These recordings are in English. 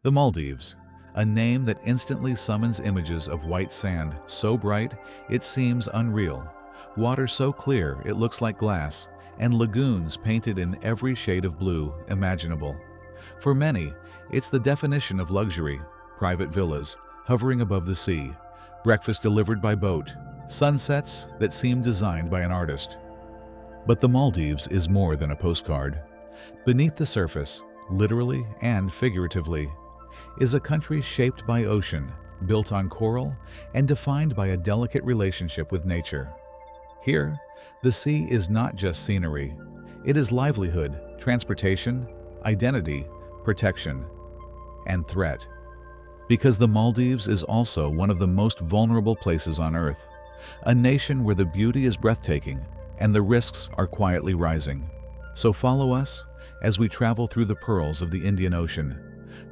The Maldives, a name that instantly summons images of white sand so bright it seems unreal, water so clear it looks like glass, and lagoons painted in every shade of blue imaginable. For many, it's the definition of luxury: private villas hovering above the sea, breakfast delivered by boat, sunsets that seem designed by an artist. But the Maldives is more than a postcard. Beneath the surface, literally and figuratively, is a country shaped by ocean, built on coral, and defined by a delicate relationship with nature. Here, the sea is not just scenery. It is livelihood, transportation, identity, protection, and threat. Because the Maldives is also one of the most vulnerable places on Earth, a nation where the beauty is breathtaking and the risks are quietly rising. So follow us as we travel through the pearls of the Indian Ocean,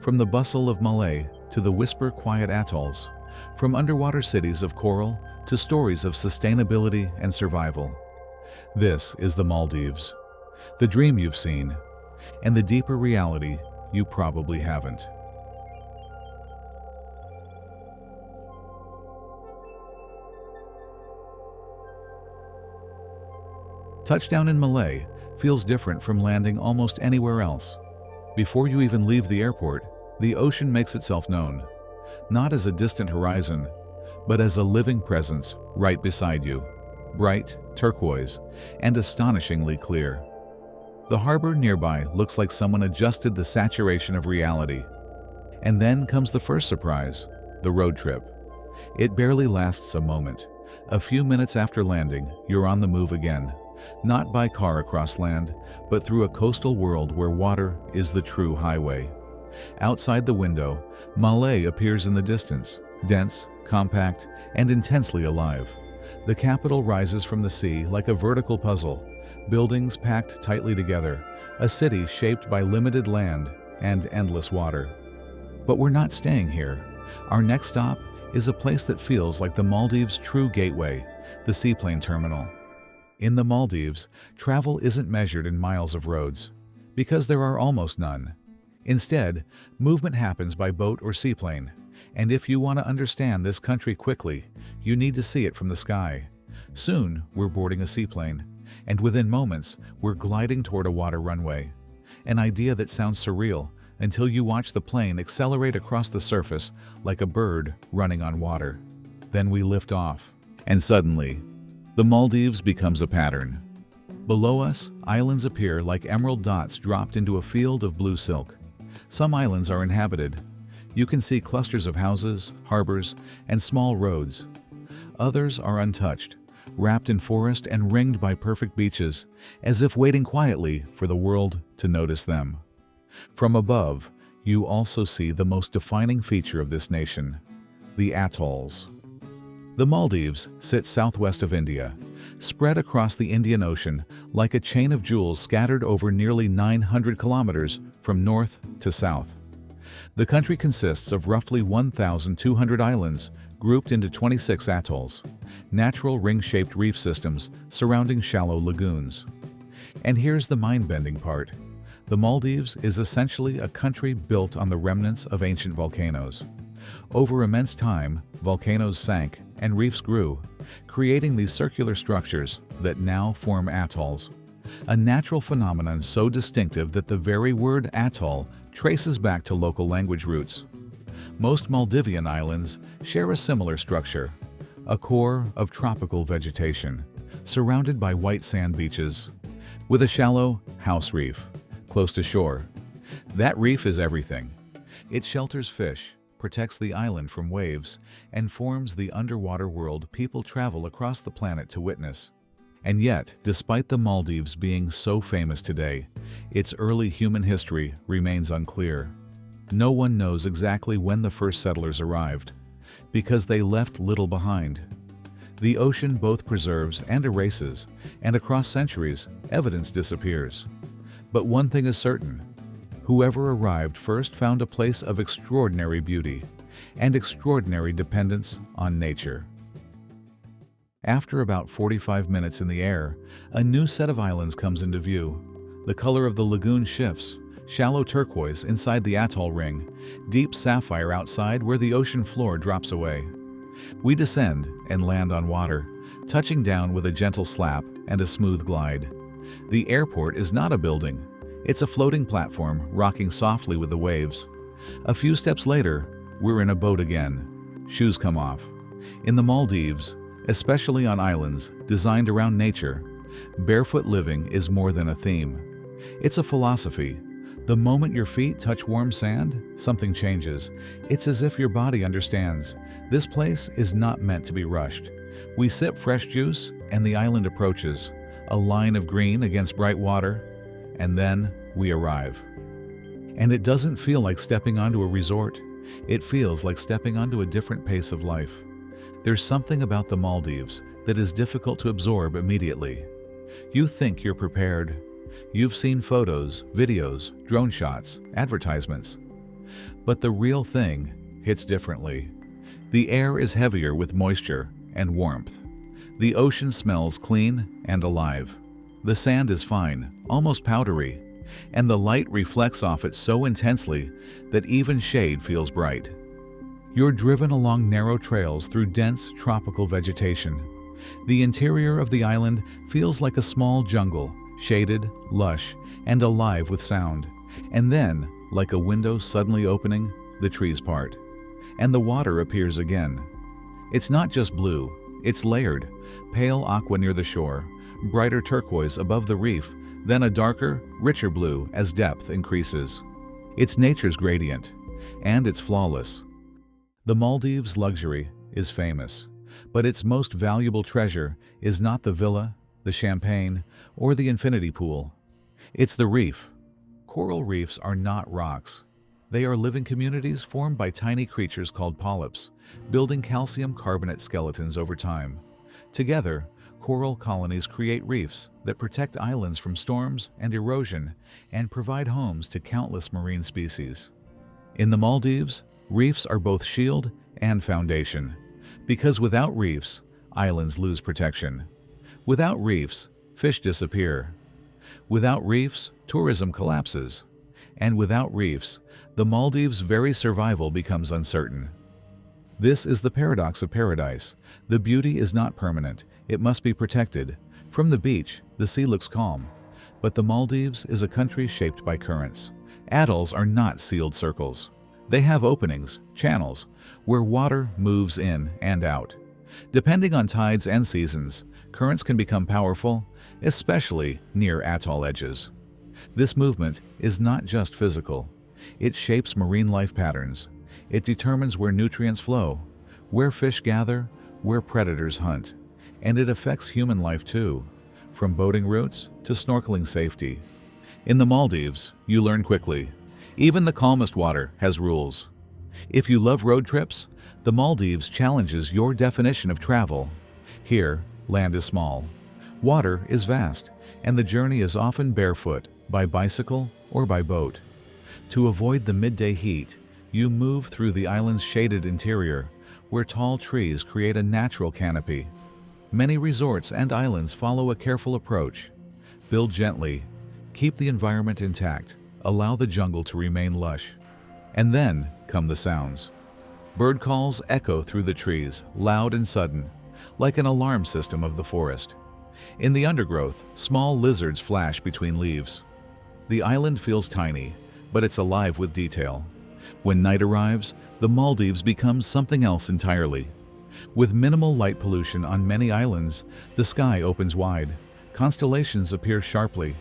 from the bustle of Malé to the whisper-quiet atolls, from underwater cities of coral to stories of sustainability and survival. This is the Maldives, the dream you've seen, and the deeper reality you probably haven't. Touchdown in Malé feels different from landing almost anywhere else. Before you even leave the airport, the ocean makes itself known, not as a distant horizon, but as a living presence right beside you, bright, turquoise, and astonishingly clear. The harbor nearby looks like someone adjusted the saturation of reality. And then comes the first surprise, the road trip. It barely lasts a moment. A few minutes after landing, you're on the move again, not by car across land, but through a coastal world where water is the true highway. Outside the window, Malé appears in the distance, dense, compact, and intensely alive. The capital rises from the sea like a vertical puzzle, buildings packed tightly together, a city shaped by limited land and endless water. But we're not staying here. Our next stop is a place that feels like the Maldives' true gateway, the seaplane terminal. In the Maldives, travel isn't measured in miles of roads, because there are almost none. Instead, movement happens by boat or seaplane, and if you want to understand this country quickly, you need to see it from the sky. Soon, we're boarding a seaplane, and within moments, we're gliding toward a water runway. An idea that sounds surreal until you watch the plane accelerate across the surface like a bird running on water. Then we lift off, and suddenly, the Maldives becomes a pattern. Below us, islands appear like emerald dots dropped into a field of blue silk. Some islands are inhabited. You can see clusters of houses, harbors, and small roads. Others are untouched, wrapped in forest and ringed by perfect beaches, as if waiting quietly for the world to notice them. From above, you also see the most defining feature of this nation, the atolls. The Maldives sit southwest of India, spread across the Indian Ocean like a chain of jewels scattered over nearly 900 kilometers from north to south. The country consists of roughly 1,200 islands grouped into 26 atolls, natural ring-shaped reef systems surrounding shallow lagoons. And here's the mind-bending part. The Maldives is essentially a country built on the remnants of ancient volcanoes. Over immense time, volcanoes sank and reefs grew, creating these circular structures that now form atolls. A natural phenomenon so distinctive that the very word atoll traces back to local language roots. Most Maldivian islands share a similar structure, a core of tropical vegetation, surrounded by white sand beaches, with a shallow house reef close to shore. That reef is everything. It shelters fish, protects the island from waves, and forms the underwater world people travel across the planet to witness. And yet, despite the Maldives being so famous today, its early human history remains unclear. No one knows exactly when the first settlers arrived, because they left little behind. The ocean both preserves and erases, and across centuries, evidence disappears. But one thing is certain: whoever arrived first found a place of extraordinary beauty and extraordinary dependence on nature. After about 45 minutes in the air, a new set of islands comes into view. The color of the lagoon shifts, shallow turquoise inside the atoll ring, deep sapphire outside where the ocean floor drops away. We descend and land on water, touching down with a gentle slap and a smooth glide. The airport is not a building. It's a floating platform rocking softly with the waves. A few steps later, we're in a boat again. Shoes come off. In the Maldives, especially on islands designed around nature, barefoot living is more than a theme. It's a philosophy. The moment your feet touch warm sand, something changes. It's as if your body understands. This place is not meant to be rushed. We sip fresh juice, and the island approaches, a line of green against bright water, and then we arrive. And it doesn't feel like stepping onto a resort. It feels like stepping onto a different pace of life. There's something about the Maldives that is difficult to absorb immediately. You think you're prepared. You've seen photos, videos, drone shots, advertisements. But the real thing hits differently. The air is heavier with moisture and warmth. The ocean smells clean and alive. The sand is fine, almost powdery, and the light reflects off it so intensely that even shade feels bright. You're driven along narrow trails through dense tropical vegetation. The interior of the island feels like a small jungle, shaded, lush, and alive with sound. And then, like a window suddenly opening, the trees part, and the water appears again. It's not just blue, it's layered, pale aqua near the shore, brighter turquoise above the reef, then a darker, richer blue as depth increases. It's nature's gradient, and it's flawless. The Maldives' luxury is famous, but its most valuable treasure is not the villa, the champagne, or the infinity pool. It's the reef. Coral reefs are not rocks. They are living communities formed by tiny creatures called polyps, building calcium carbonate skeletons over time. Together, coral colonies create reefs that protect islands from storms and erosion and provide homes to countless marine species. In the Maldives, reefs are both shield and foundation, because without reefs, islands lose protection. Without reefs, fish disappear. Without reefs, tourism collapses. And without reefs, the Maldives' very survival becomes uncertain. This is the paradox of paradise. The beauty is not permanent. It must be protected. From the beach, the sea looks calm. But the Maldives is a country shaped by currents. Atolls are not sealed circles. They have openings, channels, where water moves in and out. Depending on tides and seasons, currents can become powerful, especially near atoll edges. This movement is not just physical. It shapes marine life patterns. It determines where nutrients flow, where fish gather, where predators hunt. And it affects human life too, from boating routes to snorkeling safety. In the Maldives, you learn quickly. Even the calmest water has rules. If you love road trips, the Maldives challenges your definition of travel. Here, land is small, water is vast, and the journey is often barefoot, by bicycle or by boat. To avoid the midday heat, you move through the island's shaded interior, where tall trees create a natural canopy. Many resorts and islands follow a careful approach. Build gently, keep the environment intact, allow the jungle to remain lush. And then come the sounds. Bird calls echo through the trees, loud and sudden, like an alarm system of the forest. In the undergrowth, small lizards flash between leaves. The island feels tiny, but it's alive with detail. When night arrives, the Maldives becomes something else entirely. With minimal light pollution on many islands, the sky opens wide. Constellations appear sharply.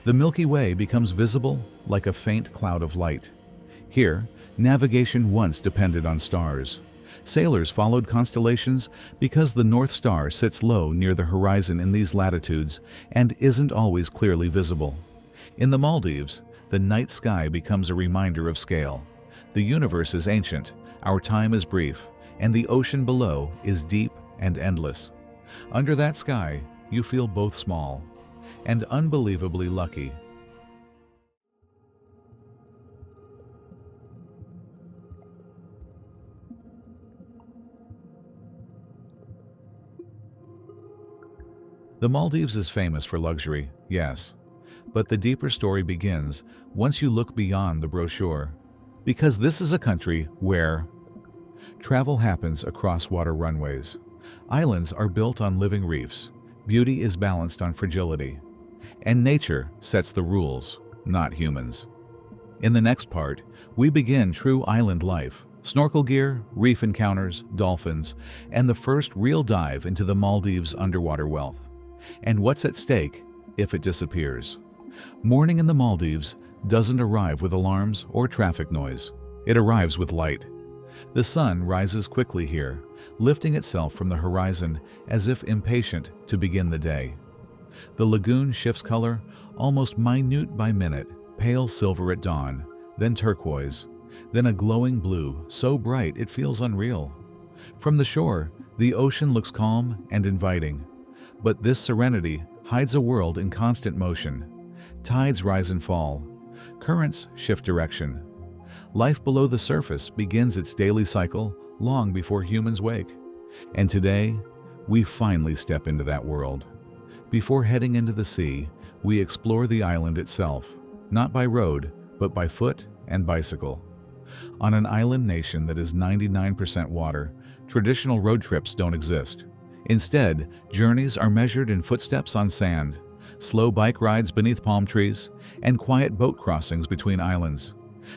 The Milky Way becomes visible like a faint cloud of light. Here, navigation once depended on stars. Sailors followed constellations because the North Star sits low near the horizon in these latitudes and isn't always clearly visible. In the Maldives, the night sky becomes a reminder of scale. The universe is ancient, our time is brief, and the ocean below is deep and endless. Under that sky, you feel both small and unbelievably lucky. The Maldives is famous for luxury, yes, But the deeper story begins once you look beyond the brochure. Because this is a country where travel happens across water runways. Islands are built on living reefs. Beauty is balanced on fragility. And nature sets the rules, not humans. In the next part, we begin true island life. Snorkel gear, reef encounters, dolphins, and the first real dive into the Maldives' underwater wealth. And what's at stake if it disappears? Morning in the Maldives doesn't arrive with alarms or traffic noise. It arrives with light. The sun rises quickly here, lifting itself from the horizon as if impatient to begin the day. The lagoon shifts color, almost minute by minute, pale silver at dawn, then turquoise, then a glowing blue so bright it feels unreal. From the shore, the ocean looks calm and inviting. But this serenity hides a world in constant motion. Tides rise and fall. Currents shift direction. Life below the surface begins its daily cycle long before humans wake. And today, we finally step into that world. Before heading into the sea, we explore the island itself, not by road, but by foot and bicycle. On an island nation that is 99% water, traditional road trips don't exist. Instead, journeys are measured in footsteps on sand, slow bike rides beneath palm trees, and quiet boat crossings between islands.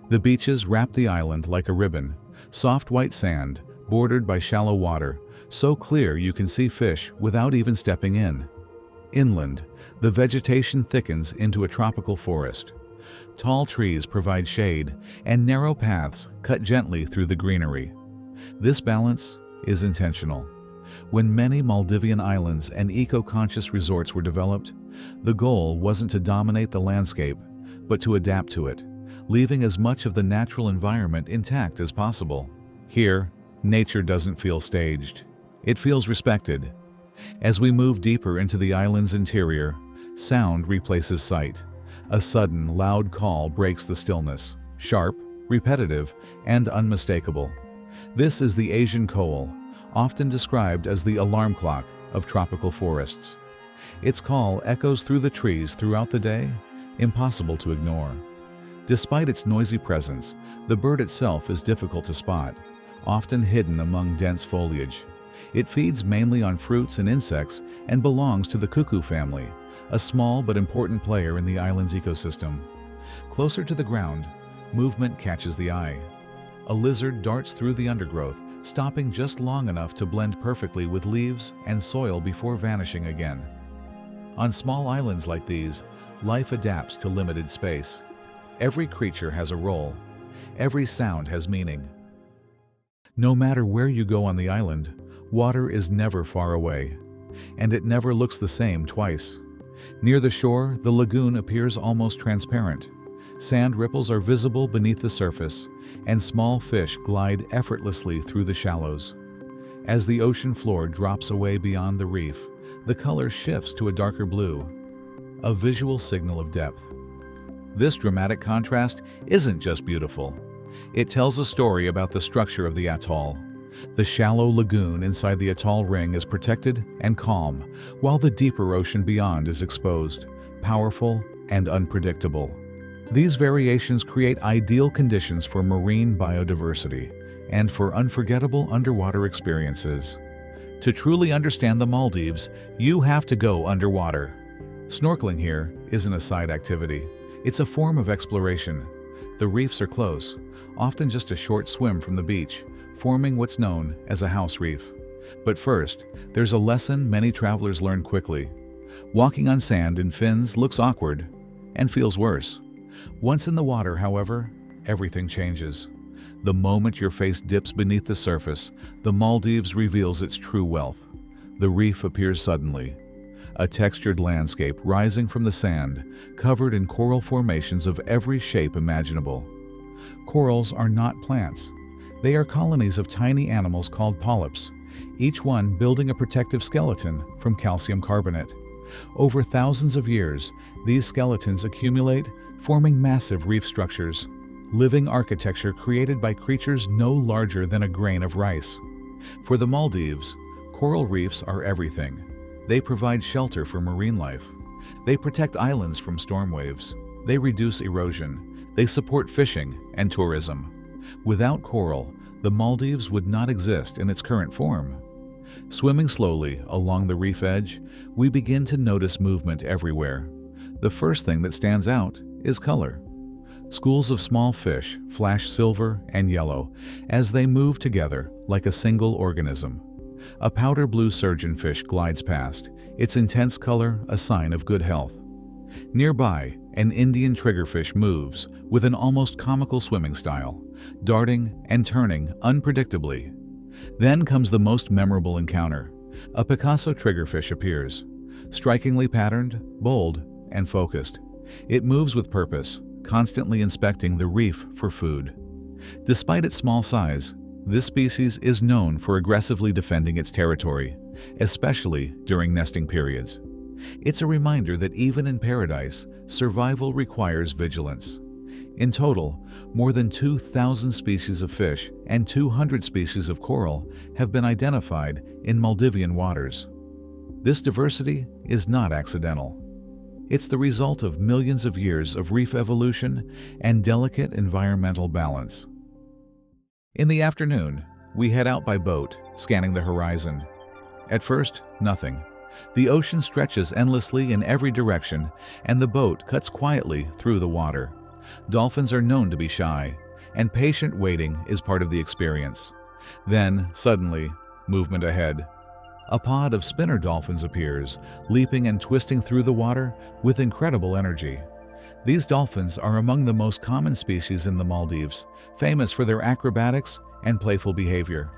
The beaches wrap the island like a ribbon, soft white sand, bordered by shallow water, so clear you can see fish without even stepping in. Inland, the vegetation thickens into a tropical forest. Tall trees provide shade, and narrow paths cut gently through the greenery. This balance is intentional. When many Maldivian islands and eco-conscious resorts were developed, the goal wasn't to dominate the landscape, but to adapt to it, leaving as much of the natural environment intact as possible. Here, nature doesn't feel staged. It feels respected. As we move deeper into the island's interior, sound replaces sight. A sudden, loud call breaks the stillness, sharp, repetitive, and unmistakable. This is the Asian coal, often described as the alarm clock of tropical forests. Its call echoes through the trees throughout the day, impossible to ignore. Despite its noisy presence, the bird itself is difficult to spot, often hidden among dense foliage. It feeds mainly on fruits and insects and belongs to the cuckoo family, a small but important player in the island's ecosystem. Closer to the ground, movement catches the eye. A lizard darts through the undergrowth, stopping just long enough to blend perfectly with leaves and soil before vanishing again. On small islands like these, life adapts to limited space. Every creature has a role. Every sound has meaning. No matter where you go on the island, water is never far away, and it never looks the same twice. Near the shore, the lagoon appears almost transparent. Sand ripples are visible beneath the surface, and small fish glide effortlessly through the shallows. As the ocean floor drops away beyond the reef, the color shifts to a darker blue, a visual signal of depth. This dramatic contrast isn't just beautiful. It tells a story about the structure of the atoll. The shallow lagoon inside the atoll ring is protected and calm, while the deeper ocean beyond is exposed, powerful and unpredictable. These variations create ideal conditions for marine biodiversity and for unforgettable underwater experiences. To truly understand the Maldives, you have to go underwater. Snorkeling here isn't a side activity. It's a form of exploration. The reefs are close, often just a short swim from the beach, forming what's known as a house reef. But first, there's a lesson many travelers learn quickly. Walking on sand in fins looks awkward and feels worse. Once in the water, however, everything changes. The moment your face dips beneath the surface, the Maldives reveals its true wealth. The reef appears suddenly, a textured landscape rising from the sand, covered in coral formations of every shape imaginable. Corals are not plants. They are colonies of tiny animals called polyps, each one building a protective skeleton from calcium carbonate. Over thousands of years, these skeletons accumulate, forming massive reef structures, living architecture created by creatures no larger than a grain of rice. For the Maldives, coral reefs are everything. They provide shelter for marine life. They protect islands from storm waves. They reduce erosion. They support fishing and tourism. Without coral, the Maldives would not exist in its current form. Swimming slowly along the reef edge, we begin to notice movement everywhere. The first thing that stands out is color. Schools of small fish flash silver and yellow as they move together like a single organism. A powder blue surgeonfish glides past, its intense color a sign of good health. Nearby, an Indian triggerfish moves with an almost comical swimming style, darting and turning unpredictably. Then comes the most memorable encounter. A Picasso triggerfish appears, strikingly patterned, bold, and focused. It moves with purpose, constantly inspecting the reef for food. Despite its small size, this species is known for aggressively defending its territory, especially during nesting periods. It's a reminder that even in paradise, survival requires vigilance. In total, more than 2,000 species of fish and 200 species of coral have been identified in Maldivian waters. This diversity is not accidental. It's the result of millions of years of reef evolution and delicate environmental balance. In the afternoon, we head out by boat, scanning the horizon. At first, nothing. The ocean stretches endlessly in every direction, and the boat cuts quietly through the water. Dolphins are known to be shy, and patient waiting is part of the experience. Then, suddenly, movement ahead. A pod of spinner dolphins appears, leaping and twisting through the water with incredible energy. These dolphins are among the most common species in the Maldives, famous for their acrobatics and playful behavior.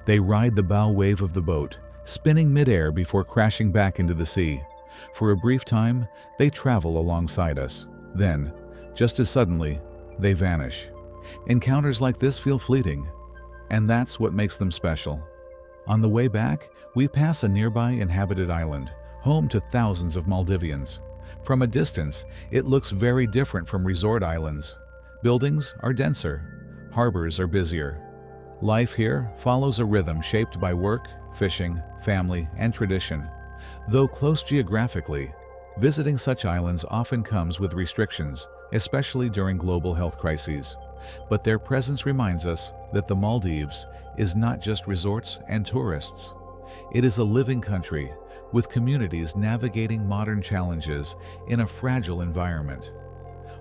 They ride the bow wave of the boat, spinning midair before crashing back into the sea. For a brief time, they travel alongside us. Then, just as suddenly, they vanish. Encounters like this feel fleeting, and that's what makes them special. On the way back, we pass a nearby inhabited island, home to thousands of Maldivians. From a distance, it looks very different from resort islands. Buildings are denser, harbors are busier. Life here follows a rhythm shaped by work, fishing, family, and tradition. Though close geographically, visiting such islands often comes with restrictions, especially during global health crises. But their presence reminds us that the Maldives is not just resorts and tourists. It is a living country with communities navigating modern challenges in a fragile environment.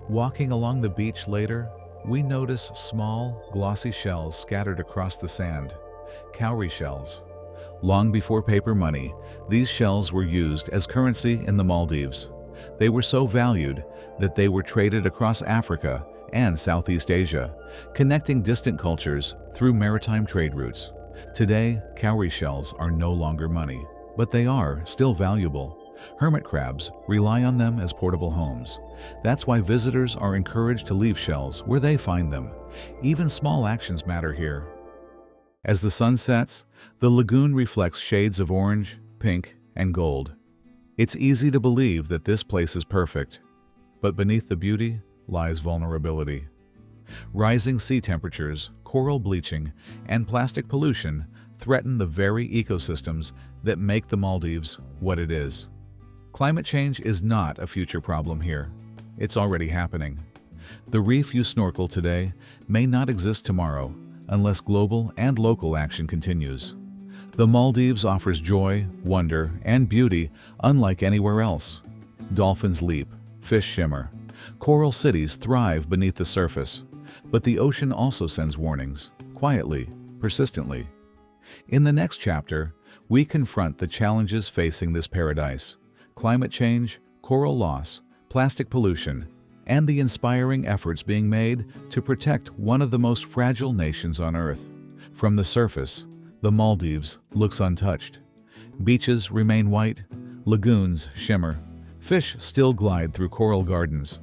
Walking along the beach later, we notice small, glossy shells scattered across the sand, cowrie shells. Long before paper money, these shells were used as currency in the Maldives. They were so valued that they were traded across Africa and Southeast Asia, connecting distant cultures through maritime trade routes. Today, cowrie shells are no longer money, but they are still valuable. Hermit crabs rely on them as portable homes. That's why visitors are encouraged to leave shells where they find them. Even small actions matter here. As the sun sets, the lagoon reflects shades of orange, pink, and gold. It's easy to believe that this place is perfect, but beneath the beauty lies vulnerability. Rising sea temperatures, coral bleaching, and plastic pollution threaten the very ecosystems that make the Maldives what it is. Climate change is not a future problem here. It's already happening. The reef you snorkel today may not exist tomorrow unless global and local action continues. The Maldives offers joy, wonder, and beauty unlike anywhere else. Dolphins leap, fish shimmer. Coral cities thrive beneath the surface. But the ocean also sends warnings, quietly, persistently. In the next chapter, we confront the challenges facing this paradise: climate change, coral loss, plastic pollution, and the inspiring efforts being made to protect one of the most fragile nations on Earth. From the surface, the Maldives looks untouched. Beaches remain white, lagoons shimmer, fish still glide through coral gardens.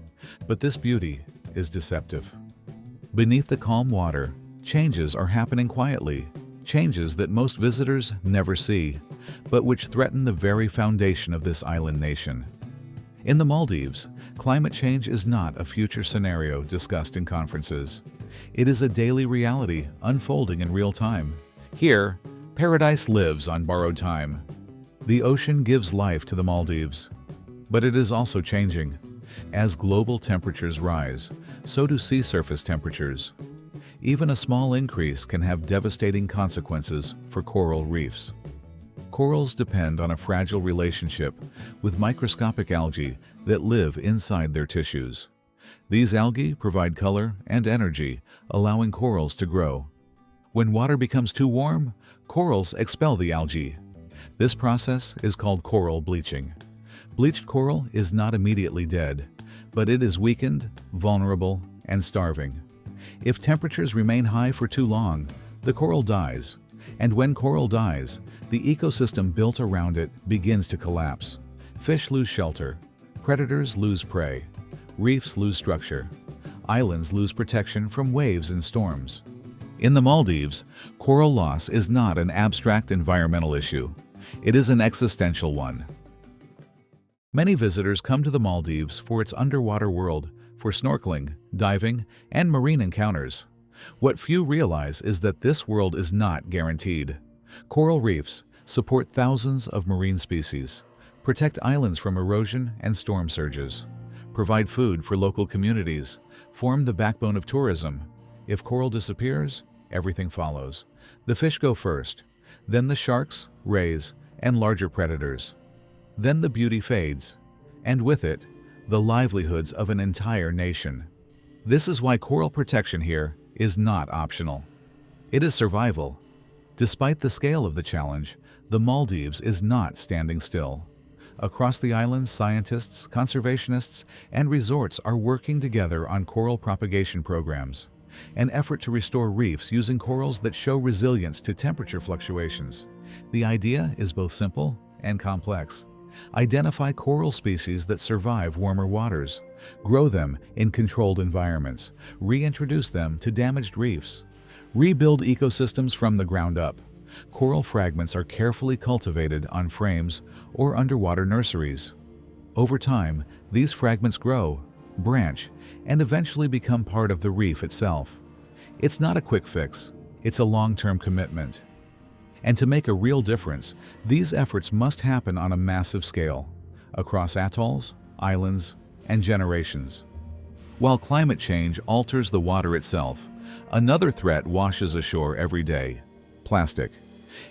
But this beauty is deceptive. Beneath the calm water, changes are happening quietly, changes that most visitors never see, but which threaten the very foundation of this island nation. In the Maldives, climate change is not a future scenario discussed in conferences. It is a daily reality unfolding in real time. Here, paradise lives on borrowed time. The ocean gives life to the Maldives. But it is also changing. As global temperatures rise, so do sea surface temperatures. Even a small increase can have devastating consequences for coral reefs. Corals depend on a fragile relationship with microscopic algae that live inside their tissues. These algae provide color and energy, allowing corals to grow. When water becomes too warm, corals expel the algae. This process is called coral bleaching. Bleached coral is not immediately dead, but it is weakened, vulnerable, and starving. If temperatures remain high for too long, the coral dies. And when coral dies, the ecosystem built around it begins to collapse. Fish lose shelter, predators lose prey, reefs lose structure, islands lose protection from waves and storms. In the Maldives, coral loss is not an abstract environmental issue. It is an existential one. Many visitors come to the Maldives for its underwater world, for snorkeling, diving, and marine encounters. What few realize is that this world is not guaranteed. Coral reefs support thousands of marine species, protect islands from erosion and storm surges, provide food for local communities, form the backbone of tourism. If coral disappears, everything follows. The fish go first, then the sharks, rays, and larger predators. Then the beauty fades, and with it, the livelihoods of an entire nation. This is why coral protection here is not optional. It is survival. Despite the scale of the challenge, the Maldives is not standing still. Across the island, scientists, conservationists, and resorts are working together on coral propagation programs, an effort to restore reefs using corals that show resilience to temperature fluctuations. The idea is both simple and complex. Identify coral species that survive warmer waters, grow them in controlled environments, reintroduce them to damaged reefs, rebuild ecosystems from the ground up. Coral fragments are carefully cultivated on frames or underwater nurseries. Over time, these fragments grow, branch, and eventually become part of the reef itself. It's not a quick fix, it's a long-term commitment. And to make a real difference, these efforts must happen on a massive scale, across atolls, islands, and generations. While climate change alters the water itself, another threat washes ashore every day: plastic.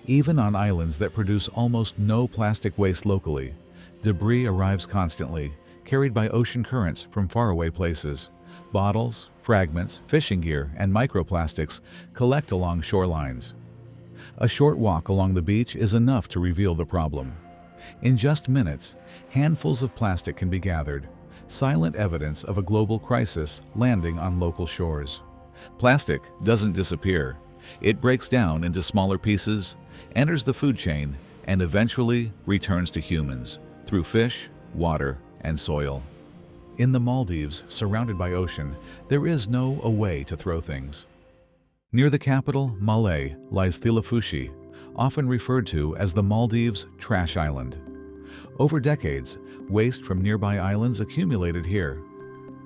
Even on islands that produce almost no plastic waste locally, debris arrives constantly, carried by ocean currents from faraway places. Bottles, fragments, fishing gear, and microplastics collect along shorelines. A short walk along the beach is enough to reveal the problem. In just minutes, handfuls of plastic can be gathered, silent evidence of a global crisis landing on local shores. Plastic doesn't disappear. It breaks down into smaller pieces, enters the food chain, and eventually returns to humans through fish, water, and soil. In the Maldives, surrounded by ocean, there is no away to throw things. Near the capital, Malé, lies Thilafushi, often referred to as the Maldives' trash island. Over decades, waste from nearby islands accumulated here.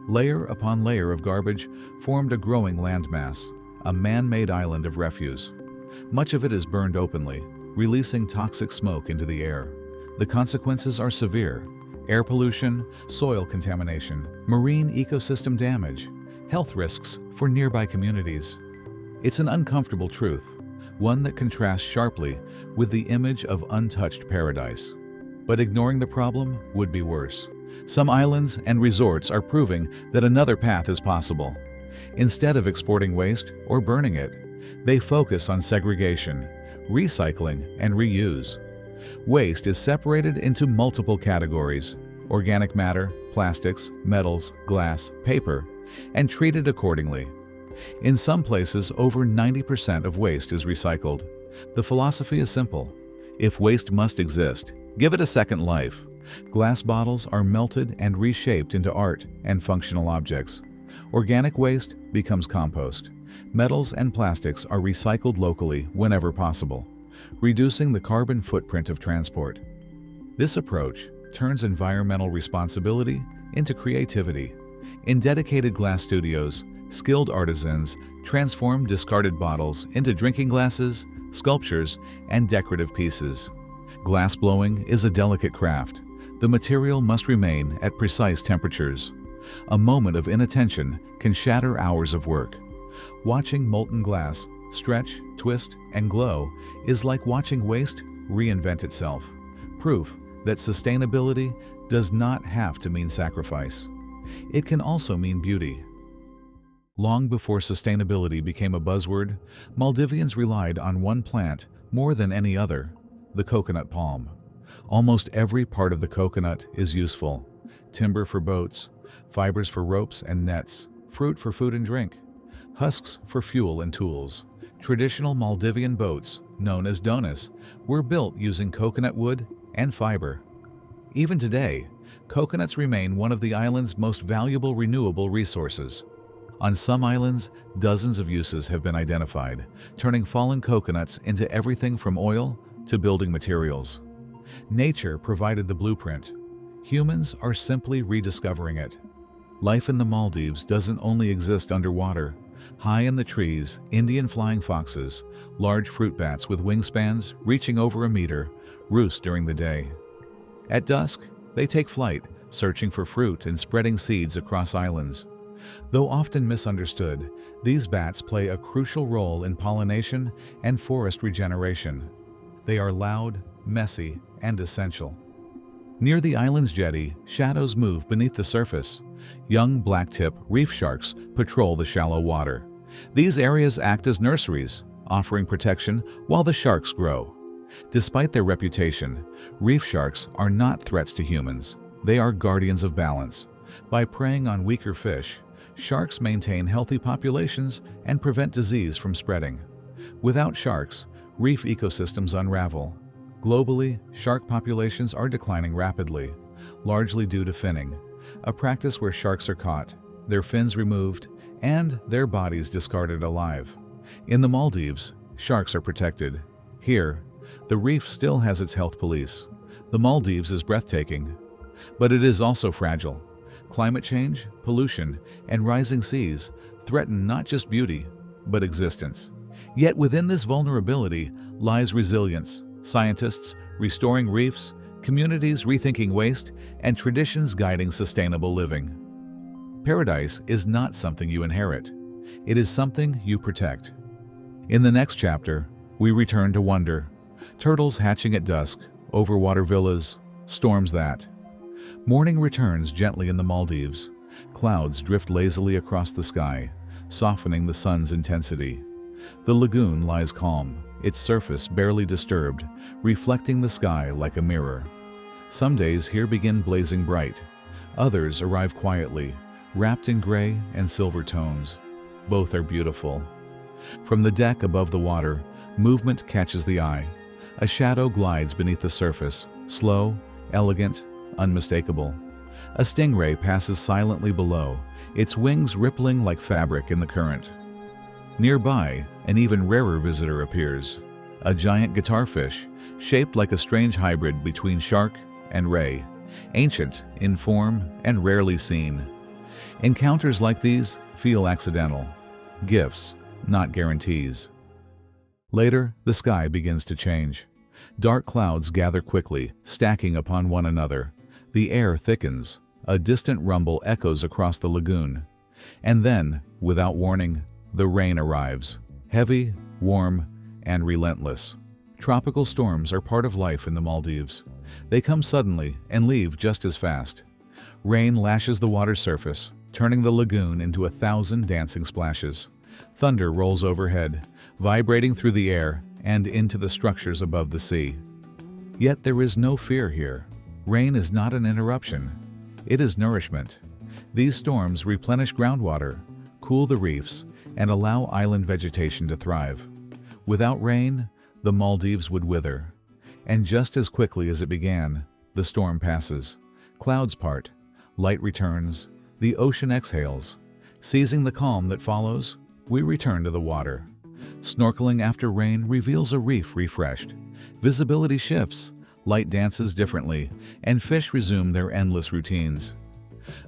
Layer upon layer of garbage formed a growing landmass, a man-made island of refuse. Much of it is burned openly, releasing toxic smoke into the air. The consequences are severe: air pollution, soil contamination, marine ecosystem damage, health risks for nearby communities. It's an uncomfortable truth, one that contrasts sharply with the image of untouched paradise. But ignoring the problem would be worse. Some islands and resorts are proving that another path is possible. Instead of exporting waste or burning it, they focus on segregation, recycling, and reuse. Waste is separated into multiple categories: organic matter, plastics, metals, glass, paper, and treated accordingly. In some places, over 90% of waste is recycled. The philosophy is simple: if waste must exist, give it a second life. Glass bottles are melted and reshaped into art and functional objects. Organic waste becomes compost. Metals and plastics are recycled locally whenever possible, reducing the carbon footprint of transport. This approach turns environmental responsibility into creativity. In dedicated glass studios, skilled artisans transform discarded bottles into drinking glasses, sculptures, and decorative pieces. Glass blowing is a delicate craft. The material must remain at precise temperatures. A moment of inattention can shatter hours of work. Watching molten glass stretch, twist, and glow is like watching waste reinvent itself. Proof that sustainability does not have to mean sacrifice. It can also mean beauty. Long before sustainability became a buzzword, Maldivians relied on one plant more than any other: the coconut palm. Almost every part of the coconut is useful: timber for boats, fibers for ropes and nets, fruit for food and drink, husks for fuel and tools. Traditional Maldivian boats, known as donas, were built using coconut wood and fiber. Even today, coconuts remain one of the island's most valuable renewable resources. On some islands, dozens of uses have been identified, turning fallen coconuts into everything from oil to building materials. Nature provided the blueprint. Humans are simply rediscovering it. Life in the Maldives doesn't only exist underwater. High in the trees, Indian flying foxes, large fruit bats with wingspans reaching over a meter, roost during the day. At dusk, they take flight, searching for fruit and spreading seeds across islands. Though often misunderstood, these bats play a crucial role in pollination and forest regeneration. They are loud, messy, and essential. Near the island's jetty, shadows move beneath the surface. Young blacktip reef sharks patrol the shallow water. These areas act as nurseries, offering protection while the sharks grow. Despite their reputation, reef sharks are not threats to humans. They are guardians of balance. By preying on weaker fish, sharks maintain healthy populations and prevent disease from spreading. Without sharks, reef ecosystems unravel. Globally, shark populations are declining rapidly, largely due to finning, a practice where sharks are caught, their fins removed, and their bodies discarded alive. In the Maldives, sharks are protected. Here, the reef still has its health police. The Maldives is breathtaking, but it is also fragile. Climate change, pollution, and rising seas threaten not just beauty, but existence. Yet within this vulnerability lies resilience. Scientists restoring reefs, communities rethinking waste, and traditions guiding sustainable living. Paradise is not something you inherit. It is something you protect. In the next chapter, we return to wonder. Turtles hatching at dusk, overwater villas, storms that. Morning returns gently in the Maldives. Clouds drift lazily across the sky, softening the sun's intensity. The lagoon lies calm, its surface barely disturbed, reflecting the sky like a mirror. Some days here begin blazing bright. Others arrive quietly, wrapped in gray and silver tones. Both are beautiful. From the deck above the water, movement catches the eye. A shadow glides beneath the surface, slow, elegant, unmistakable. A stingray passes silently below, its wings rippling like fabric in the current. Nearby, an even rarer visitor appears, a giant guitarfish, shaped like a strange hybrid between shark and ray, ancient in form and rarely seen. Encounters like these feel accidental, gifts, not guarantees. Later, the sky begins to change. Dark clouds gather quickly, stacking upon one another. The air thickens, a distant rumble echoes across the lagoon. And then, without warning, the rain arrives, heavy, warm, and relentless. Tropical storms are part of life in the Maldives. They come suddenly and leave just as fast. Rain lashes the water's surface, turning the lagoon into 1,000 dancing splashes. Thunder rolls overhead, vibrating through the air and into the structures above the sea. Yet there is no fear here. Rain is not an interruption. It is nourishment. These storms replenish groundwater, cool the reefs, and allow island vegetation to thrive. Without rain, the Maldives would wither. And just as quickly as it began, the storm passes. Clouds part, light returns, the ocean exhales. Seizing the calm that follows, we return to the water. Snorkeling after rain reveals a reef refreshed. Visibility shifts, light dances differently, and fish resume their endless routines.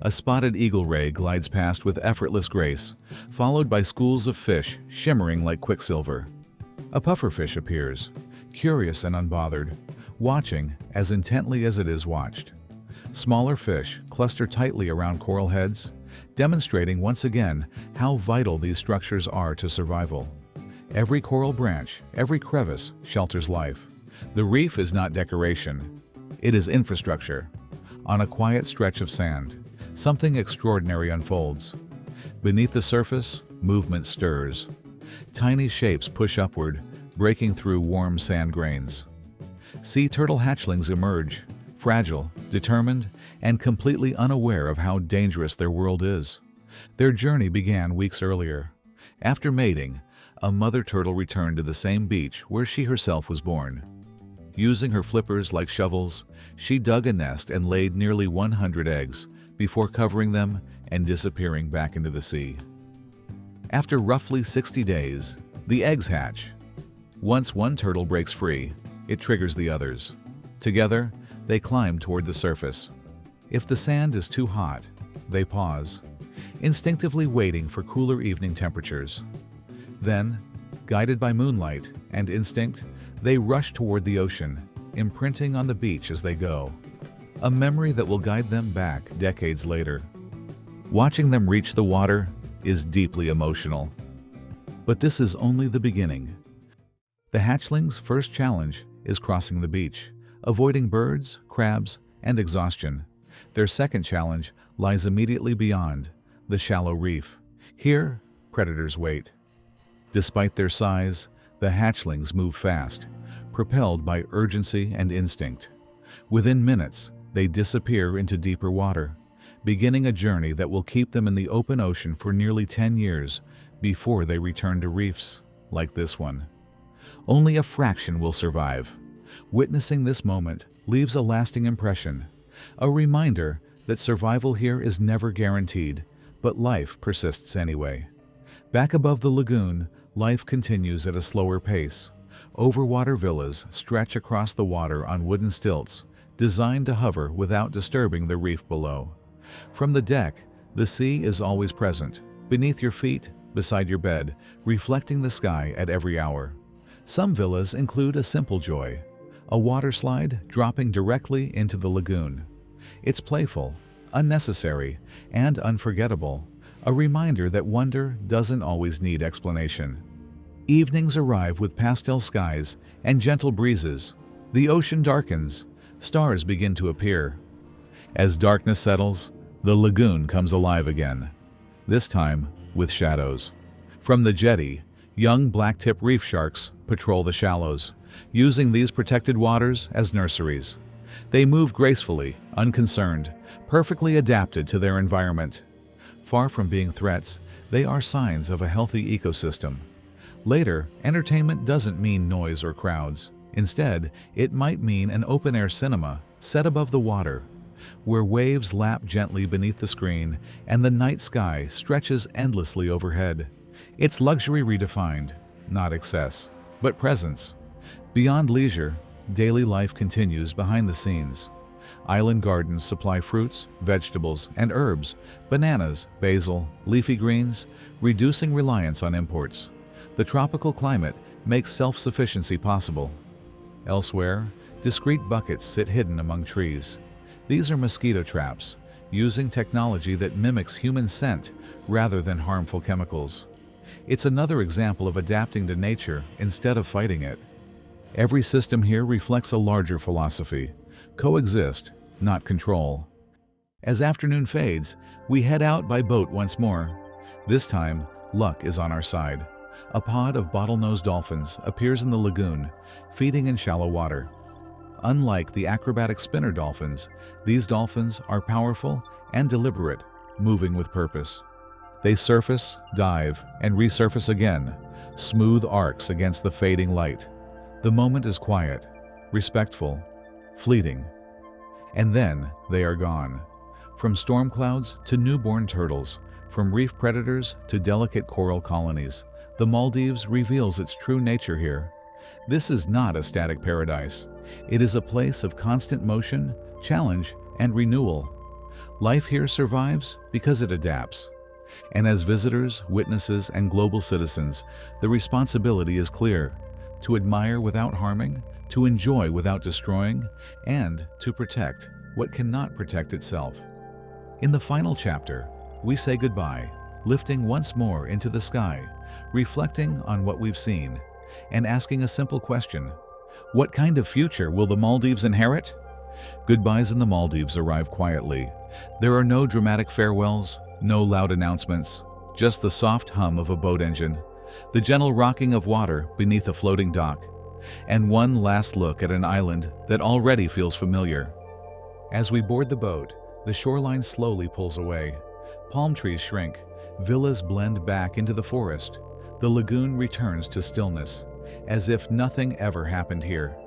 A spotted eagle ray glides past with effortless grace, followed by schools of fish shimmering like quicksilver. A pufferfish appears, curious and unbothered, watching as intently as it is watched. Smaller fish cluster tightly around coral heads, demonstrating once again how vital these structures are to survival. Every coral branch, every crevice shelters life. The reef is not decoration, it is infrastructure. On a quiet stretch of sand, something extraordinary unfolds. Beneath the surface, movement stirs. Tiny shapes push upward, breaking through warm sand grains. Sea turtle hatchlings emerge, fragile, determined, and completely unaware of how dangerous their world is. Their journey began weeks earlier. After mating, a mother turtle returned to the same beach where she herself was born. Using her flippers like shovels, she dug a nest and laid nearly 100 eggs before covering them and disappearing back into the sea. After roughly 60 days, the eggs hatch. Once one turtle breaks free, it triggers the others. Together, they climb toward the surface. If the sand is too hot, they pause, instinctively waiting for cooler evening temperatures. Then, guided by moonlight and instinct, they rush toward the ocean, imprinting on the beach as they go. A memory that will guide them back decades later. Watching them reach the water is deeply emotional. But this is only the beginning. The hatchling's first challenge is crossing the beach, avoiding birds, crabs, and exhaustion. Their second challenge lies immediately beyond, the shallow reef. Here, predators wait. Despite their size, the hatchlings move fast, propelled by urgency and instinct. Within minutes, they disappear into deeper water, beginning a journey that will keep them in the open ocean for nearly 10 years before they return to reefs like this one. Only a fraction will survive. Witnessing this moment leaves a lasting impression, a reminder that survival here is never guaranteed, but life persists anyway. Back above the lagoon, life continues at a slower pace. Overwater villas stretch across the water on wooden stilts, designed to hover without disturbing the reef below. From the deck, the sea is always present, beneath your feet, beside your bed, reflecting the sky at every hour. Some villas include a simple joy, a water slide dropping directly into the lagoon. It's playful, unnecessary, and unforgettable, a reminder that wonder doesn't always need explanation. Evenings arrive with pastel skies and gentle breezes. The ocean darkens, stars begin to appear. As darkness settles, the lagoon comes alive again, this time with shadows. From the jetty, young blacktip reef sharks patrol the shallows, using these protected waters as nurseries. They move gracefully, unconcerned, perfectly adapted to their environment. Far from being threats, they are signs of a healthy ecosystem. Later, entertainment doesn't mean noise or crowds. Instead, it might mean an open-air cinema set above the water, where waves lap gently beneath the screen and the night sky stretches endlessly overhead. It's luxury redefined, not excess, but presence. Beyond leisure, daily life continues behind the scenes. Island gardens supply fruits, vegetables, and herbs, bananas, basil, leafy greens, reducing reliance on imports. The tropical climate makes self-sufficiency possible. Elsewhere, discreet buckets sit hidden among trees. These are mosquito traps, using technology that mimics human scent rather than harmful chemicals. It's another example of adapting to nature instead of fighting it. Every system here reflects a larger philosophy: coexist, not control. As afternoon fades, we head out by boat once more. This time, luck is on our side. A pod of bottlenose dolphins appears in the lagoon, feeding in shallow water. Unlike the acrobatic spinner dolphins, these dolphins are powerful and deliberate, moving with purpose. They surface, dive, and resurface again, smooth arcs against the fading light. The moment is quiet, respectful, fleeting. And then they are gone. From storm clouds to newborn turtles, from reef predators to delicate coral colonies, the Maldives reveals its true nature here. This is not a static paradise. It is a place of constant motion, challenge, and renewal. Life here survives because it adapts. And as visitors, witnesses, and global citizens, the responsibility is clear: to admire without harming, to enjoy without destroying, and to protect what cannot protect itself. In the final chapter, we say goodbye, lifting once more into the sky, reflecting on what we've seen, and asking a simple question: what kind of future will the Maldives inherit? Goodbyes in the Maldives arrive quietly. There are no dramatic farewells, no loud announcements, just the soft hum of a boat engine, the gentle rocking of water beneath a floating dock, and one last look at an island that already feels familiar. As we board the boat, the shoreline slowly pulls away. Palm trees shrink, villas blend back into the forest. The lagoon returns to stillness, as if nothing ever happened here,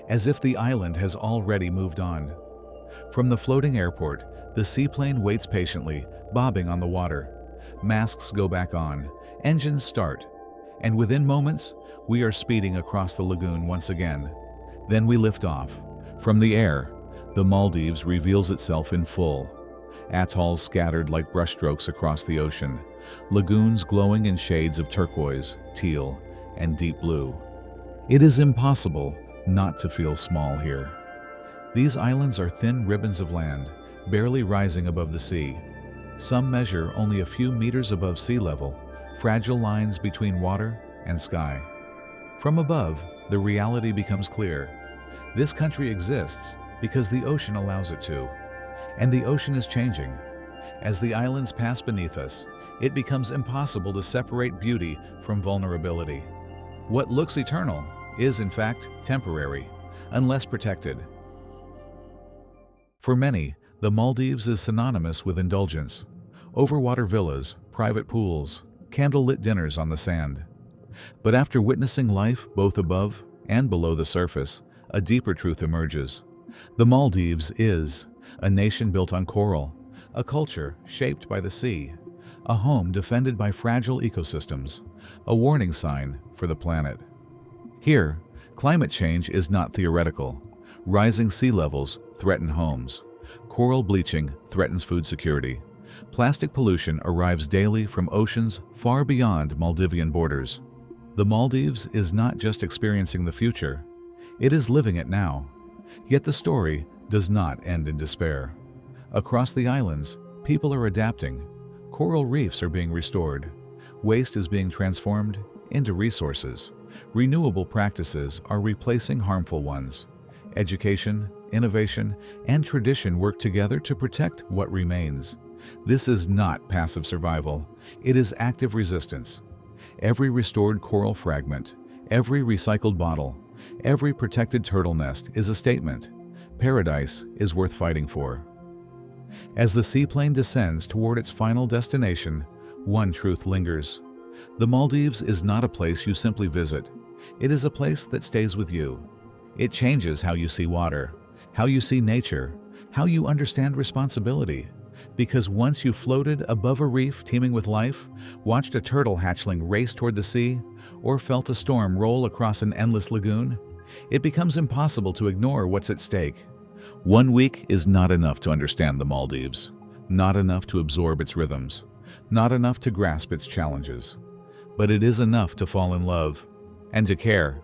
as if the island has already moved on. From the floating airport, the seaplane waits patiently, bobbing on the water. Masks go back on, engines start, and within moments, we are speeding across the lagoon once again. Then we lift off. From the air, the Maldives reveals itself in full. Atolls scattered like brushstrokes across the ocean, lagoons glowing in shades of turquoise, teal, and deep blue. It is impossible not to feel small here. These islands are thin ribbons of land, barely rising above the sea. Some measure only a few meters above sea level, fragile lines between water and sky. From above, the reality becomes clear. This country exists because the ocean allows it to, and the ocean is changing. As the islands pass beneath us, it becomes impossible to separate beauty from vulnerability. What looks eternal is, in fact, temporary, unless protected. For many, the Maldives is synonymous with indulgence. Overwater villas, private pools, candlelit dinners on the sand. But after witnessing life both above and below the surface, a deeper truth emerges. The Maldives is a nation built on coral, a culture shaped by the sea, a home defended by fragile ecosystems, a warning sign for the planet. Here, climate change is not theoretical. Rising sea levels threaten homes. Coral bleaching threatens food security. Plastic pollution arrives daily from oceans far beyond Maldivian borders. The Maldives is not just experiencing the future, it is living it now. Yet the story does not end in despair. Across the islands, people are adapting. Coral reefs are being restored. Waste is being transformed into resources. Renewable practices are replacing harmful ones. Education, innovation, and tradition work together to protect what remains. This is not passive survival, it is active resistance. Every restored coral fragment, every recycled bottle, every protected turtle nest is a statement. Paradise is worth fighting for. As the seaplane descends toward its final destination, one truth lingers. The Maldives is not a place you simply visit. It is a place that stays with you. It changes how you see water, how you see nature, how you understand responsibility. Because once you floated above a reef teeming with life, watched a turtle hatchling race toward the sea, or felt a storm roll across an endless lagoon, it becomes impossible to ignore what's at stake. 1 week is not enough to understand the Maldives, not enough to absorb its rhythms, not enough to grasp its challenges. But it is enough to fall in love and to care.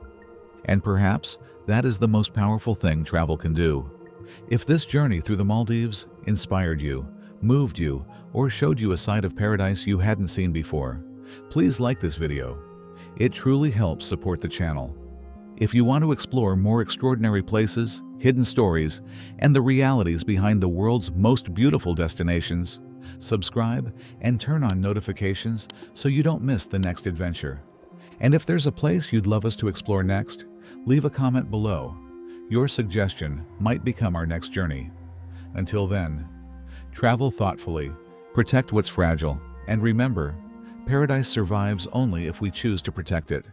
And perhaps that is the most powerful thing travel can do. If this journey through the Maldives inspired you, moved you, or showed you a side of paradise you hadn't seen before, please like this video. It truly helps support the channel. If you want to explore more extraordinary places, hidden stories, and the realities behind the world's most beautiful destinations, subscribe and turn on notifications so you don't miss the next adventure. And if there's a place you'd love us to explore next, leave a comment below. Your suggestion might become our next journey. Until then, travel thoughtfully, protect what's fragile, and remember, paradise survives only if we choose to protect it.